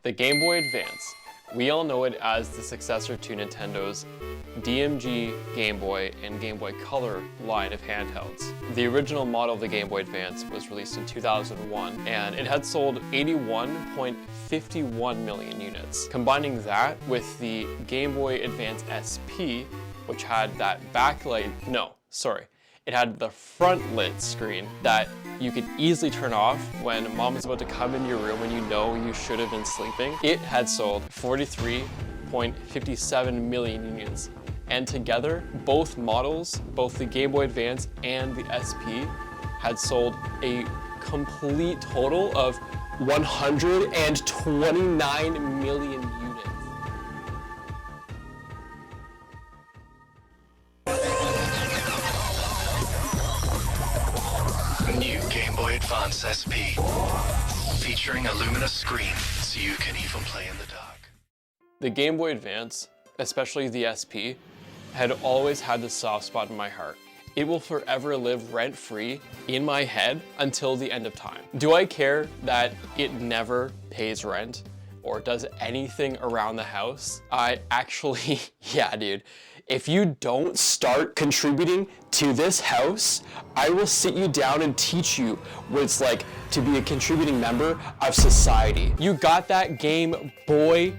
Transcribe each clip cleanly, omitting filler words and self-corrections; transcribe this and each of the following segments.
The Game Boy Advance. We all know it as the successor to Nintendo's DMG, Game Boy, and Game Boy Color line of handhelds. The original model of the Game Boy Advance was released in 2001, and it had sold 81.51 million units. Combining that with the Game Boy Advance SP, which had that backlight, it had the front lit screen that you could easily turn off when mom is about to come into your room when you know you should have been sleeping. It had sold 43.57 million units. And together, both models, both the Game Boy Advance and the SP, had sold a complete total of 129 million units. New Game Boy Advance SP, featuring a luminous screen so you can even play in the dark. The Game Boy Advance, especially the SP, had always had this soft spot in my heart. It will forever live rent-free in my head until the end of time. Do I care that it never pays rent or does anything around the house? I actually, yeah, dude. If you don't start contributing to this house, I will sit you down and teach you what it's like to be a contributing member of society. You got that, Game Boy?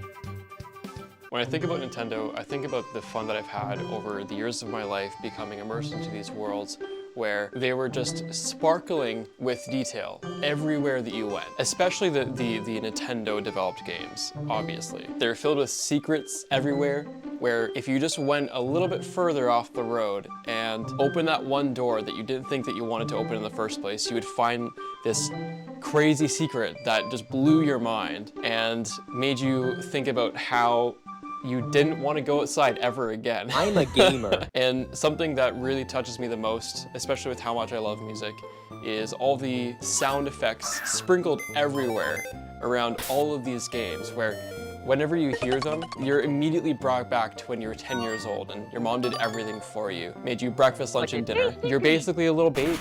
When I think about Nintendo, I think about the fun that I've had over the years of my life becoming immersed into these worlds where they were just sparkling with detail everywhere that you went. Especially the Nintendo developed games, obviously. They're filled with secrets everywhere, where if you just went a little bit further off the road and opened that one door that you didn't think that you wanted to open in the first place, you would find this crazy secret that just blew your mind and made you think about how you didn't want to go outside ever again. I'm a gamer. And something that really touches me the most, especially with how much I love music, is all the sound effects sprinkled everywhere around all of these games, where whenever you hear them, you're immediately brought back to when you were 10 years old and your mom did everything for you, made you breakfast, lunch, and dinner. You're basically a little baby.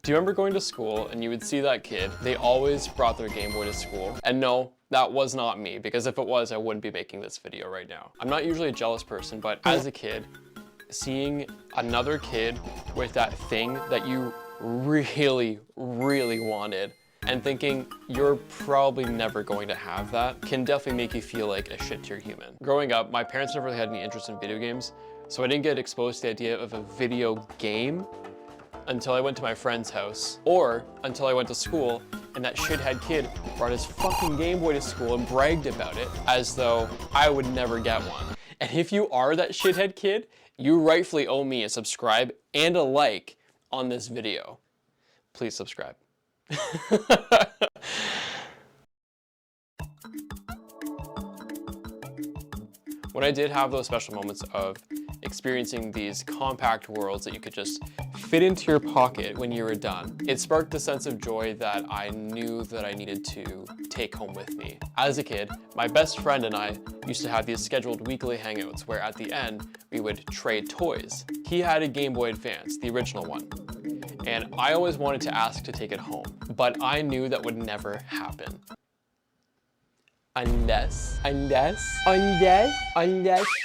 Do you remember going to school and you would see that kid? They always brought their Game Boy to school. And no, that was not me, because if it was, I wouldn't be making this video right now. I'm not usually a jealous person, but as a kid, seeing another kid with that thing that you really, really wanted and thinking you're probably never going to have that can definitely make you feel like a shit-tier human. Growing up, my parents never really had any interest in video games, so I didn't get exposed to the idea of a video game until I went to my friend's house, or until I went to school and that shithead kid brought his fucking Game Boy to school and bragged about it as though I would never get one. And if you are that shithead kid, you rightfully owe me a subscribe and a like on this video. Please subscribe. When I did have those special moments of experiencing these compact worlds that you could just fit into your pocket when you were done, it sparked a sense of joy that I knew that I needed to take home with me. As a kid, my best friend and I used to have these scheduled weekly hangouts where at the end, we would trade toys. He had a Game Boy Advance, the original one, and I always wanted to ask to take it home, but I knew that would never happen. Unless,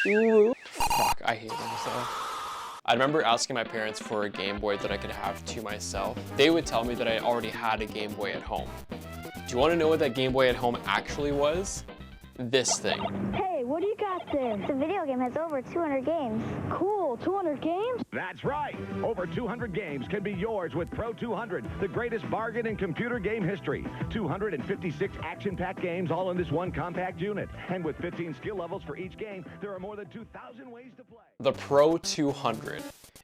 ooh. Fuck, I hate myself. I remember asking my parents for a Game Boy that I could have to myself. They would tell me that I already had a Game Boy at home. Do you want to know what that Game Boy at home actually was? This thing. Hey, what do you got there? The video game has over 200 games. Cool, 200 games? That's right. Over 200 games can be yours with Pro 200, the greatest bargain in computer game history. 256 action-packed games all in this one compact unit. And with 15 skill levels for each game, there are more than 2,000 ways to play. The Pro 200.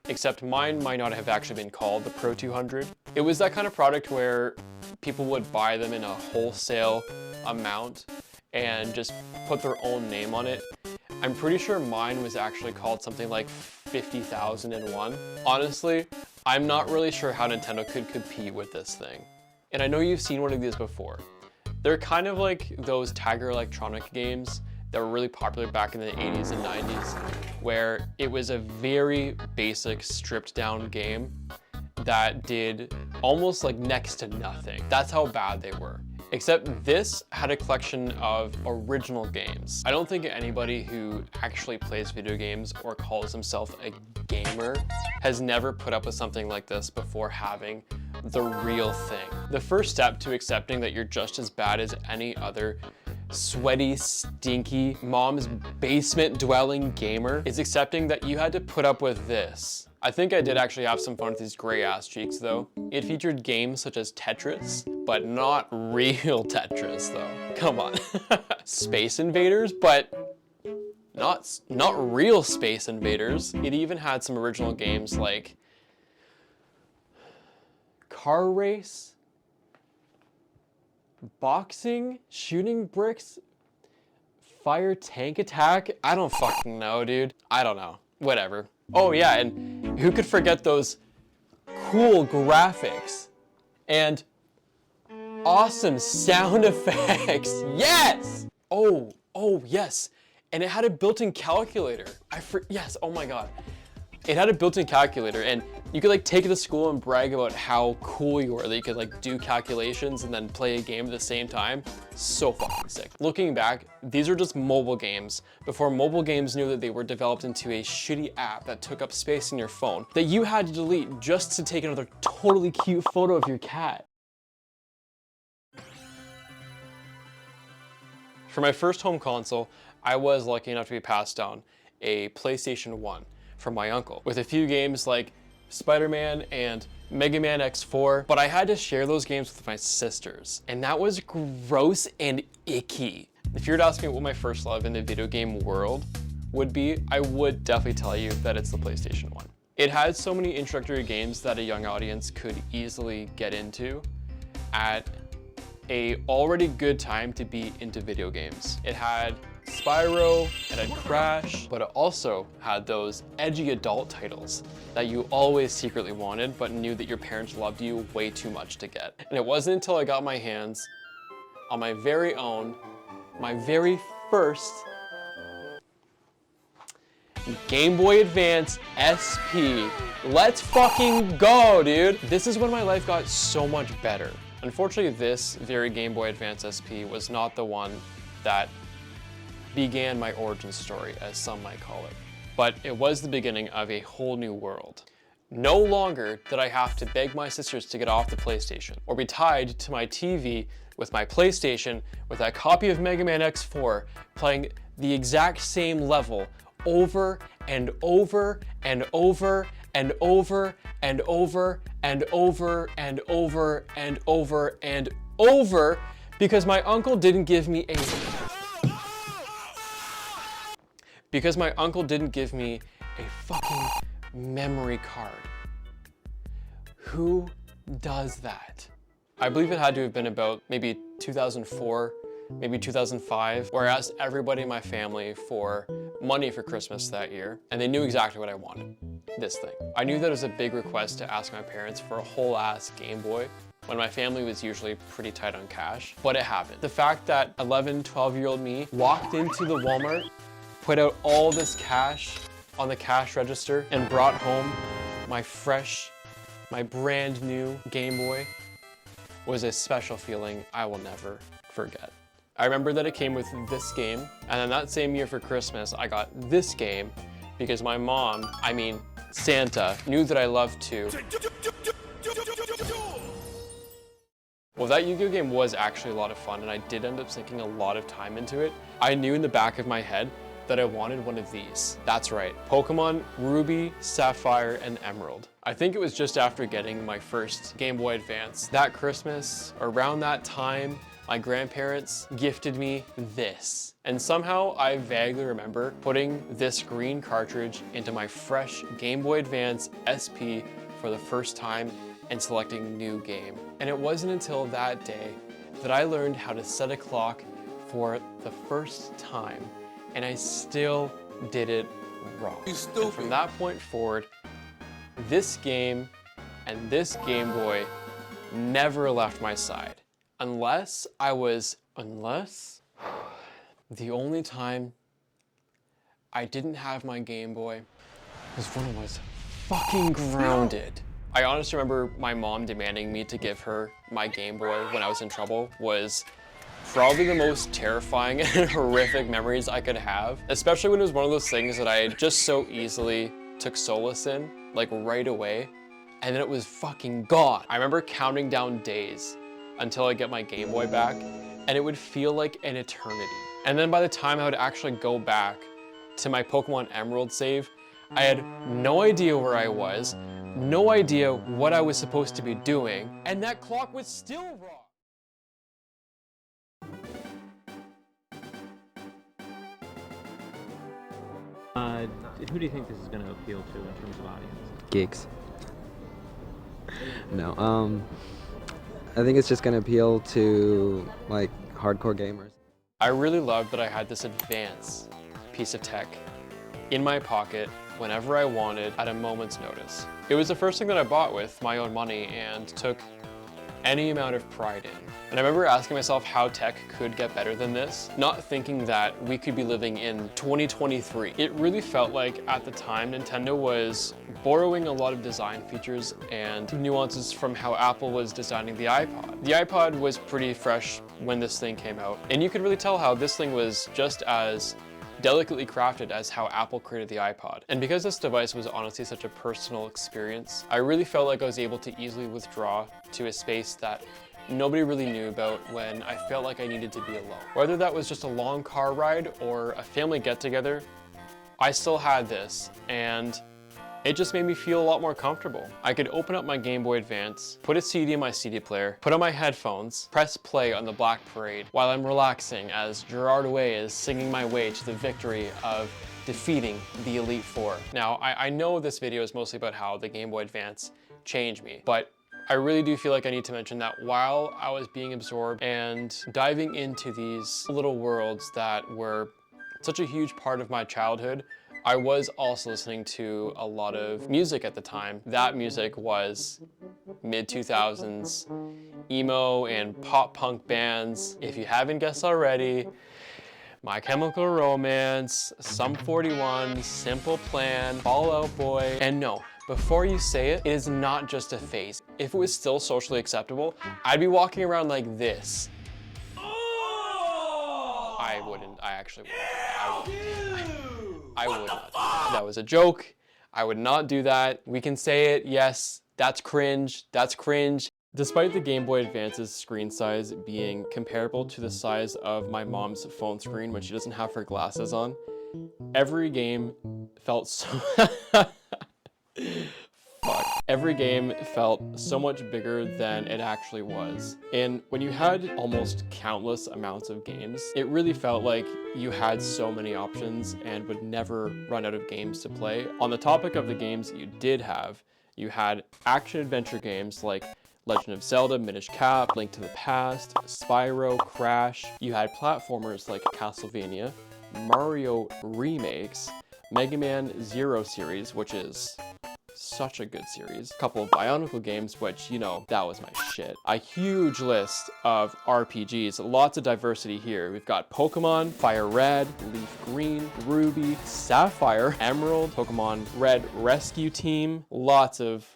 Except mine might not have actually been called the Pro 200. It was that kind of product where people would buy them in a wholesale amount and just put their own name on it. I'm pretty sure mine was actually called something like 50,001. Honestly, I'm not really sure how Nintendo could compete with this thing. And I know you've seen one of these before. They're kind of like those Tiger Electronic games that were really popular back in the 80s and 90s, where it was a very basic, stripped down game that did almost like next to nothing. That's how bad they were. Except this had a collection of original games. I don't think anybody who actually plays video games or calls himself a gamer has never put up with something like this before having the real thing. The first step to accepting that you're just as bad as any other sweaty, stinky, mom's basement dwelling gamer is accepting that you had to put up with this. I think I did actually have some fun with these gray ass cheeks though. It featured games such as Tetris, but not real Tetris though. Come on. Space Invaders, but not real Space Invaders. It even had some original games like Car Race, Boxing, Shooting Bricks, Fire Tank Attack. I don't fucking know, dude. I don't know. Whatever. Oh yeah, and who could forget those cool graphics and awesome sound effects? Yes! Oh yes. And it had a built-in calculator. Yes, oh my God. It had a built-in calculator and you could like take it to school and brag about how cool you were, that you could like do calculations and then play a game at the same time. So fucking sick. Looking back, these are just mobile games before mobile games knew that they were developed into a shitty app that took up space in your phone that you had to delete just to take another totally cute photo of your cat. For my first home console, I was lucky enough to be passed down a PlayStation 1 from my uncle with a few games like Spider-Man and Mega Man X4, but I had to share those games with my sisters, and that was gross and icky. If you were to ask me what my first love in the video game world would be, I would definitely tell you that it's the PlayStation 1. It had so many introductory games that a young audience could easily get into at a already good time to be into video games. It had Spyro, it had Crash, but it also had those edgy adult titles that you always secretly wanted but knew that your parents loved you way too much to get. And it wasn't until I got my hands on my very own, my very first Game Boy Advance SP. Let's fucking go, dude. This is when my life got so much better. Unfortunately, this very Game Boy Advance SP was not the one that began my origin story, as some might call it. But it was the beginning of a whole new world. No longer did I have to beg my sisters to get off the PlayStation, or be tied to my TV with my PlayStation with a copy of Mega Man X4 playing the exact same level over and over and over and over and over and over and over and over and over because my uncle didn't give me a fucking memory card. Who does that? I believe it had to have been about maybe 2004, maybe 2005, where I asked everybody in my family for money for Christmas that year, and they knew exactly what I wanted, this thing. I knew that it was a big request to ask my parents for a whole ass Game Boy, when my family was usually pretty tight on cash, but it happened. The fact that 11, 12-year-old me walked into the Walmart, put out all this cash on the cash register, and brought home my brand new Game Boy was a special feeling I will never forget. I remember that it came with this game, and then that same year for Christmas, I got this game because my mom, I mean Santa, knew that I loved to. Well, that Yu-Gi-Oh game was actually a lot of fun, and I did end up sinking a lot of time into it. I knew in the back of my head that I wanted one of these. That's right, Pokemon Ruby, Sapphire, and Emerald. I think it was just after getting my first Game Boy Advance. That Christmas, around that time, my grandparents gifted me this. And somehow I vaguely remember putting this green cartridge into my fresh Game Boy Advance SP for the first time and selecting new game. And it wasn't until that day that I learned how to set a clock for the first time, and I still did it wrong. And from that point forward, this game and this Game Boy never left my side. Unless the only time I didn't have my Game Boy was when I was fucking grounded I honestly remember my mom demanding me to give her my Game Boy when I was in trouble was probably the most terrifying and horrific memories I could have, especially when it was one of those things that I just so easily took solace in, like right away, and then it was fucking gone. I remember counting down days until I get my Game Boy back, and it would feel like an eternity. And then by the time I would actually go back to my Pokemon Emerald save, I had no idea where I was, no idea what I was supposed to be doing, and that clock was still wrong. Who do you think this is going to appeal to in terms of audience? Geeks. No, I think it's just gonna appeal to like hardcore gamers. I really loved that I had this advanced piece of tech in my pocket whenever I wanted at a moment's notice. It was the first thing that I bought with my own money and took any amount of pride in. And I remember asking myself how tech could get better than this, not thinking that we could be living in 2023. It really felt like at the time Nintendo was borrowing a lot of design features and nuances from how Apple was designing the iPod. The iPod was pretty fresh when this thing came out, and you could really tell how this thing was just as delicately crafted as how Apple created the iPod. And because this device was honestly such a personal experience, I really felt like I was able to easily withdraw to a space that nobody really knew about when I felt like I needed to be alone. Whether that was just a long car ride or a family get-together, I still had this, and it just made me feel a lot more comfortable. I could open up my Game Boy Advance, put a CD in my CD player, put on my headphones, press play on the Black Parade while I'm relaxing as Gerard Way is singing my way to the victory of defeating the Elite Four. Now, I know this video is mostly about how the Game Boy Advance changed me, but I really do feel like I need to mention that while I was being absorbed and diving into these little worlds that were such a huge part of my childhood, I was also listening to a lot of music at the time. That music was mid-2000s emo and pop punk bands. If you haven't guessed already, My Chemical Romance, Sum 41, Simple Plan, Fall Out Boy, and no, before you say it, it is not just a phase. If it was still socially acceptable, I'd be walking around like this. I wouldn't, I actually wouldn't. I would not do that. That was a joke. I would not do that. We can say it, yes, that's cringe, that's cringe. Despite the Game Boy Advance's screen size being comparable to the size of my mom's phone screen when she doesn't have her glasses on, every game felt so... Fuck. Every game felt so much bigger than it actually was. And when you had almost countless amounts of games, it really felt like you had so many options and would never run out of games to play. On the topic of the games that you did have, you had action-adventure games like Legend of Zelda, Minish Cap, Link to the Past, Spyro, Crash. You had platformers like Castlevania, Mario remakes, Mega Man Zero series, which is such a good series. A couple of Bionicle games, which, you know, that was my shit. A huge list of RPGs, lots of diversity here. We've got Pokemon, Fire Red, Leaf Green, Ruby, Sapphire, Emerald, Pokemon Red Rescue Team, lots of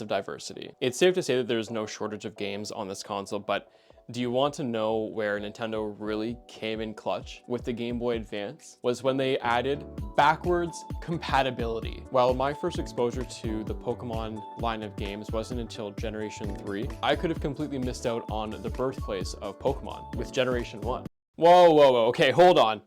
diversity. It's safe to say that there's no shortage of games on this console, but do you want to know where Nintendo really came in clutch with the Game Boy Advance? Was when they added backwards compatibility. While my first exposure to the Pokemon line of games wasn't until Generation 3, I could have completely missed out on the birthplace of Pokemon with Generation 1. Whoa, okay, hold on.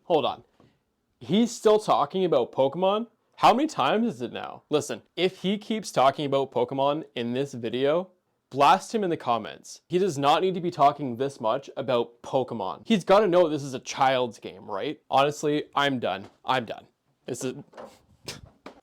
He's still talking about Pokemon? How many times is it now? Listen, if he keeps talking about Pokemon in this video, blast him in the comments. He does not need to be talking this much about Pokemon. He's got to know this is a child's game, right? Honestly, I'm done. This is...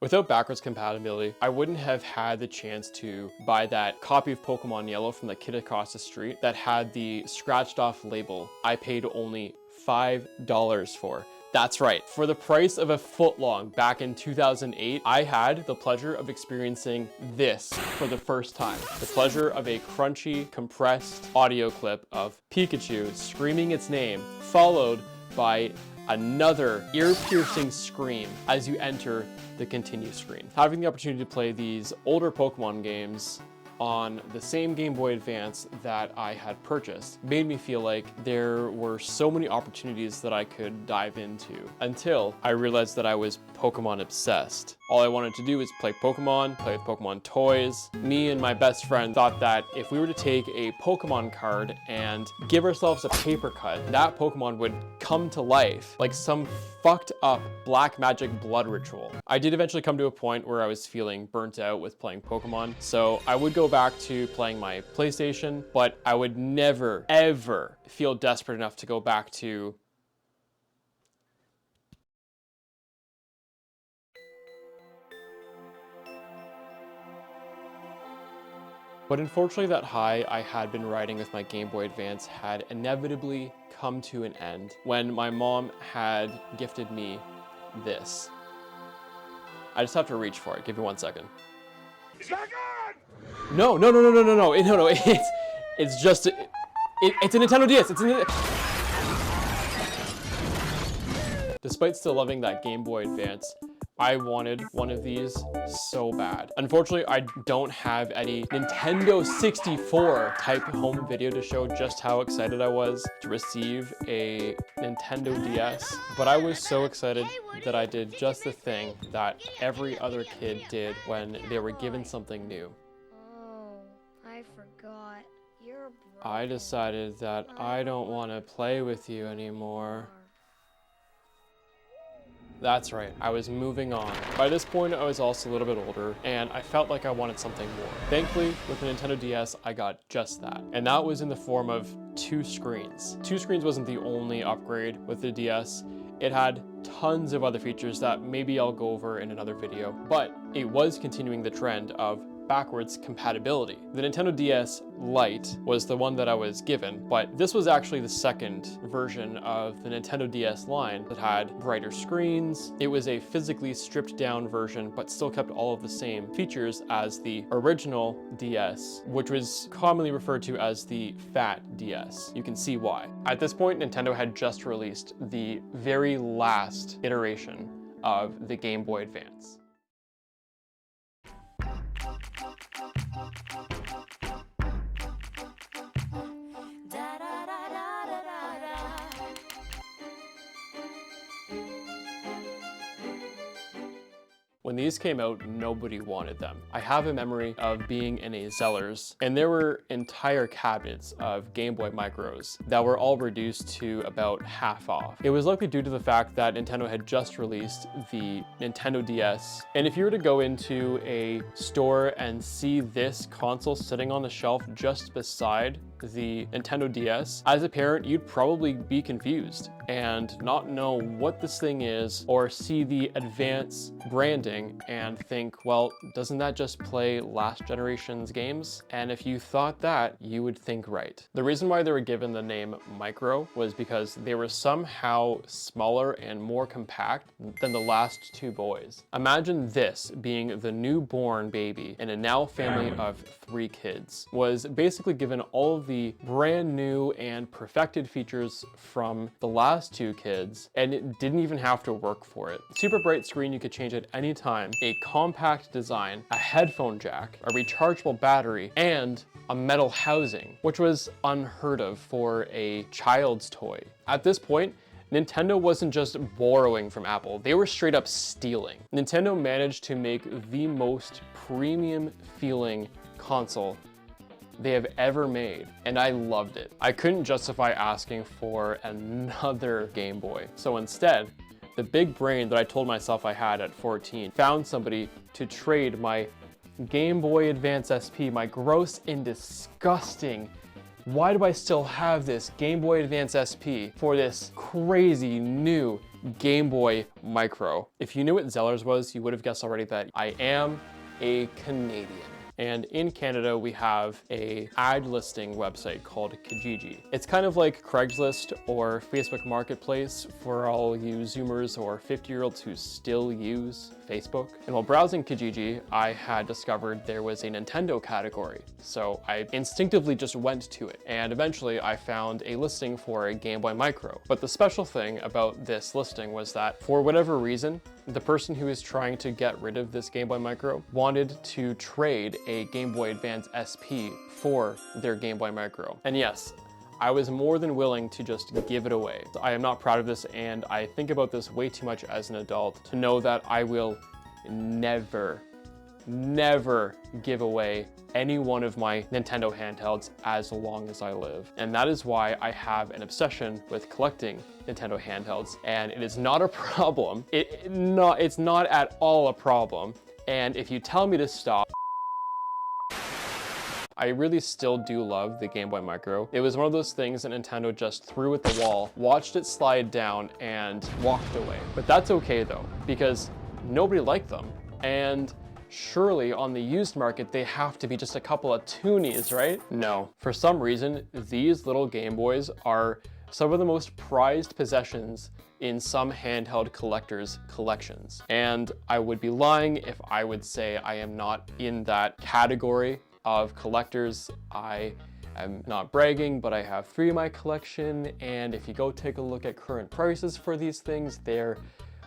Without backwards compatibility, I wouldn't have had the chance to buy that copy of Pokemon Yellow from the kid across the street that had the scratched off label I paid only $5 for. That's right, for the price of a footlong back in 2008, I had the pleasure of experiencing this for the first time. The pleasure of a crunchy, compressed audio clip of Pikachu screaming its name, followed by another ear-piercing scream as you enter the continue screen. Having the opportunity to play these older Pokemon games on the same Game Boy Advance that I had purchased made me feel like there were so many opportunities that I could dive into, until I realized that I was Pokemon obsessed. All I wanted to do was play Pokemon, play with Pokemon toys. Me and my best friend thought that if we were to take a Pokemon card and give ourselves a paper cut, that Pokemon would come to life like some fucked up black magic blood ritual. I did eventually come to a point where I was feeling burnt out with playing Pokemon, so I would go back to playing my PlayStation, but I would never, ever feel desperate enough to go back to But unfortunately, that high I had been riding with my Game Boy Advance had inevitably come to an end when my mom had gifted me this. I just have to reach for it. Give me 1 second. No. It's just it's a Nintendo DS. Despite still loving that Game Boy Advance, I wanted one of these so bad. Unfortunately, I don't have any Nintendo 64 type home video to show just how excited I was to receive a Nintendo DS, but I was so excited that I did just the thing that every other kid did when they were given something new. Oh, I forgot. You're broken. I decided that I don't want to play with you anymore. That's right, I was moving on. By this point, I was also a little bit older, and I felt like I wanted something more. Thankfully, with the Nintendo DS, I got just that. And that was in the form of 2 screens. 2 screens wasn't the only upgrade with the DS. It had tons of other features that maybe I'll go over in another video, but it was continuing the trend of backwards compatibility. The Nintendo DS Lite was the one that I was given, but this was actually the second version of the Nintendo DS line that had brighter screens. It was a physically stripped down version, but still kept all of the same features as the original DS, which was commonly referred to as the Fat DS. You can see why. At this point, Nintendo had just released the very last iteration of the Game Boy Advance. When these came out, nobody wanted them. I have a memory of being in a Zellers, and there were entire cabinets of Game Boy Micros that were all reduced to about half off. It was likely due to the fact that Nintendo had just released the Nintendo DS, and if you were to go into a store and see this console sitting on the shelf just beside the Nintendo DS, as a parent, you'd probably be confused and not know what this thing is, or see the Advance branding and think, well, doesn't that just play last generation's games? And if you thought that, you would think right. The reason why they were given the name Micro was because they were somehow smaller and more compact than the last 2 boys. Imagine this being the newborn baby in a now family of 3 kids, was basically given all of the brand new and perfected features from the last 2 kids, and it didn't even have to work for it. Super bright screen you could change at any time, a compact design, a headphone jack, a rechargeable battery, and a metal housing, which was unheard of for a child's toy. At this point, Nintendo wasn't just borrowing from Apple, they were straight up stealing. Nintendo managed to make the most premium feeling console they have ever made, and I loved it. I couldn't justify asking for another Game Boy, so instead, the big brain that I told myself I had at 14 found somebody to trade my Game Boy Advance SP, my gross and disgusting, why do I still have this Game Boy Advance SP, for this crazy new Game Boy Micro. If you knew what Zellers was, you would have guessed already that I am a Canadian. And in Canada, we have a ad listing website called Kijiji. It's kind of like Craigslist or Facebook Marketplace for all you Zoomers or 50-year-olds who still use Facebook. And while browsing Kijiji, I had discovered there was a Nintendo category. So I instinctively just went to it. And eventually I found a listing for a Game Boy Micro. But the special thing about this listing was that for whatever reason, the person who is trying to get rid of this Game Boy Micro wanted to trade a Game Boy Advance SP for their Game Boy Micro. And yes, I was more than willing to just give it away. I am not proud of this, and I think about this way too much as an adult to know that I will never give away any one of my Nintendo handhelds as long as I live. And that is why I have an obsession with collecting Nintendo handhelds, and it is not a problem. It's not at all a problem. And if you tell me to stop, I really still do love the Game Boy Micro. It was one of those things that Nintendo just threw at the wall, watched it slide down, and walked away. But that's okay though, because nobody liked them. And surely on the used market, they have to be just a couple of toonies, right? No. For some reason, these little Game Boys are some of the most prized possessions in some handheld collectors' collections. And I would be lying if I would say I am not in that category of collectors. I am not bragging, but I have 3 in my collection, and if you go take a look at current prices for these things, they're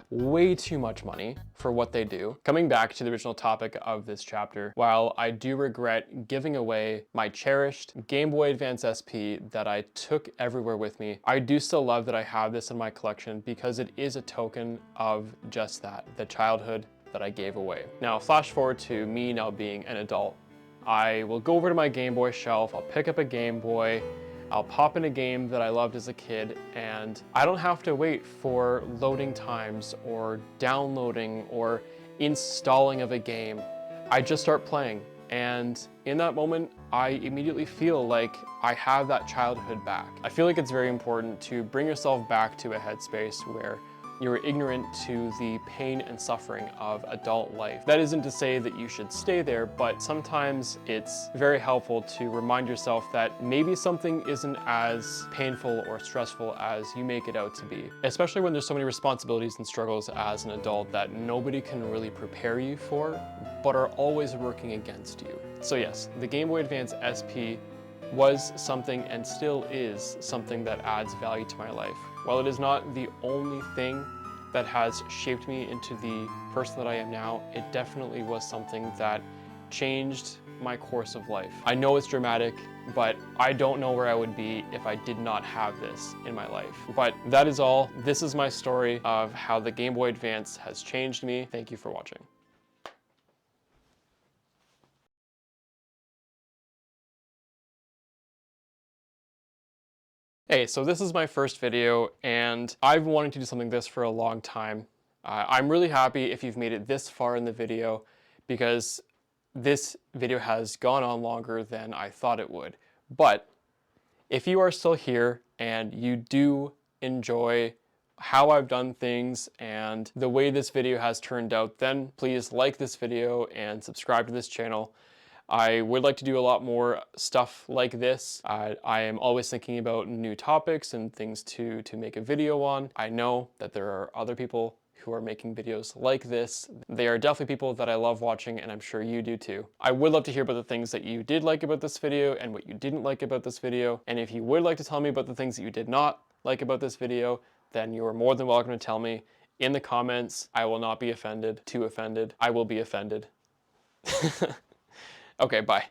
way too much money for what they do. Coming back to the original topic of this chapter, while I do regret giving away my cherished Game Boy Advance SP that I took everywhere with me, I do still love that I have this in my collection because it is a token of just that, the childhood that I gave away. Now, flash forward to me now being an adult. I will go over to my Game Boy shelf, I'll pick up a Game Boy, I'll pop in a game that I loved as a kid, and I don't have to wait for loading times or downloading or installing of a game. I just start playing, and in that moment, I immediately feel like I have that childhood back. I feel like it's very important to bring yourself back to a headspace where you're ignorant to the pain and suffering of adult life. That isn't to say that you should stay there, but sometimes it's very helpful to remind yourself that maybe something isn't as painful or stressful as you make it out to be. Especially when there's so many responsibilities and struggles as an adult that nobody can really prepare you for, but are always working against you. So yes, the Game Boy Advance SP was something and still is something that adds value to my life. While it is not the only thing that has shaped me into the person that I am now, it definitely was something that changed my course of life. I know it's dramatic, but I don't know where I would be if I did not have this in my life. But that is all. This is my story of how the Game Boy Advance has changed me. Thank you for watching. Hey, so this is my first video, and I've been wanting to do something like this for a long time. I'm really happy if you've made it this far in the video, because this video has gone on longer than I thought it would. But if you are still here and you do enjoy how I've done things and the way this video has turned out, then please like this video and subscribe to this channel. I would like to do a lot more stuff like this. I am always thinking about new topics and things to make a video on. I know that there are other people who are making videos like this. They are definitely people that I love watching, and I'm sure you do too. I would love to hear about the things that you did like about this video and what you didn't like about this video. And if you would like to tell me about the things that you did not like about this video, then you are more than welcome to tell me in the comments. I will not be offended. Too offended. I will be offended. Okay, bye.